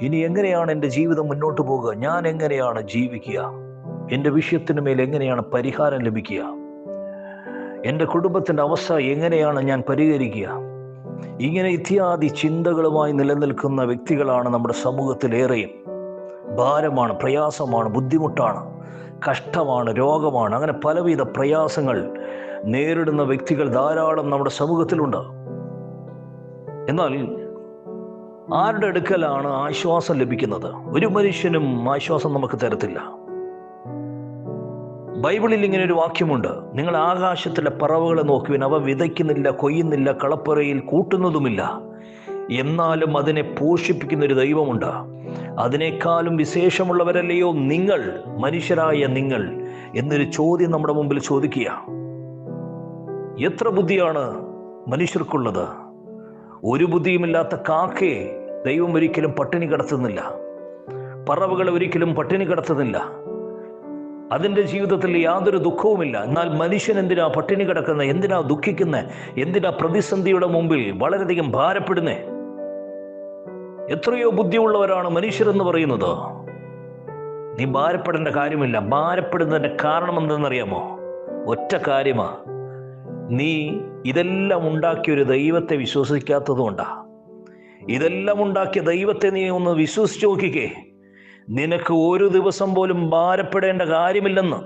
ഇനി എങ്ങനെയാണ് എൻ്റെ ജീവിതം മുന്നോട്ട് പോകുക? ഞാൻ എങ്ങനെയാണ് ജീവിക്കുക? എൻ്റെ വിഷയത്തിന് മേൽ എങ്ങനെയാണ് പരിഹാരം ലഭിക്കുക? എൻ്റെ കുടുംബത്തിൻ്റെ അവസ്ഥ എങ്ങനെയാണ് ഞാൻ പരിഹരിക്കുക? ഇങ്ങനെ ഇത്യാദി ചിന്തകളുമായി നിലനിൽക്കുന്ന വ്യക്തികളാണ് നമ്മുടെ സമൂഹത്തിലേറെയും. ഭാരമാണ്, പ്രയാസമാണ്, ബുദ്ധിമുട്ടാണ്, കഷ്ടമാണ്, രോഗമാണ്, അങ്ങനെ പലവിധ പ്രയാസങ്ങൾ നേരിടുന്ന വ്യക്തികൾ ധാരാളം നമ്മുടെ സമൂഹത്തിലുണ്ട്. എന്നാൽ ആരുടെ അടുക്കലാണ് ആശ്വാസം ലഭിക്കുന്നത്? ഒരു മനുഷ്യനും ആശ്വാസം നമുക്ക് തരത്തില്ല. ബൈബിളിൽ ഇങ്ങനെ ഒരു വാക്യമുണ്ട്: നിങ്ങൾ ആകാശത്തിലെ പറവകളെ നോക്കുവിൻ, അവ വിതയ്ക്കുന്നില്ല, കൊയ്യുന്നില്ല, കളപ്പുരയിൽ കൂട്ടുന്നതുമില്ല, എന്നാലും അതിനെ പോഷിപ്പിക്കുന്ന ഒരു ദൈവമുണ്ട്. അതിനേക്കാളും വിശേഷമുള്ളവരല്ലയോ നിങ്ങൾ, മനുഷ്യരായ നിങ്ങൾ എന്നൊരു ചോദ്യം നമ്മുടെ മുമ്പിൽ ചോദിക്കുക. എത്ര ബുദ്ധിയാണ് മനുഷ്യർക്കുള്ളത്? ഒരു ബുദ്ധിയുമില്ലാത്ത കാക്കയെ ദൈവം ഒരിക്കലും പട്ടിണി കിടത്തുന്നില്ല. പറവകളെ ഒരിക്കലും പട്ടിണി കിടത്തുന്നില്ല. അതിൻ്റെ ജീവിതത്തിൽ യാതൊരു ദുഃഖവുമില്ല. എന്നാൽ മനുഷ്യൻ എന്തിനാ പട്ടിണി കിടക്കുന്നത്? എന്തിനാ ദുഃഖിക്കുന്നത്? എന്തിനാ പ്രതിസന്ധിയുടെ മുമ്പിൽ വളരെയധികം ഭാരപ്പെടുന്നേ? എത്രയോ ബുദ്ധിയുള്ളവരാണ് മനുഷ്യരെന്ന് പറയുന്നത്. നീ ഭാരപ്പെടേണ്ട കാര്യമില്ല. ഭാരപ്പെടുന്നതിൻ്റെ കാരണം എന്തെന്നറിയാമോ? ഒറ്റ കാര്യമാ: നീ ഇതെല്ലാം ഉണ്ടാക്കിയ ഒരു ദൈവത്തെ വിശ്വസിക്കാത്തത് കൊണ്ടാ. ഇതെല്ലാം ഉണ്ടാക്കിയ ദൈവത്തെ നീ ഒന്ന് വിശ്വസിച്ച് നോക്കിക്കേ. നിനക്ക് ഒരു ദിവസം പോലും ഭാരപ്പെടേണ്ട കാര്യമില്ലെന്ന്.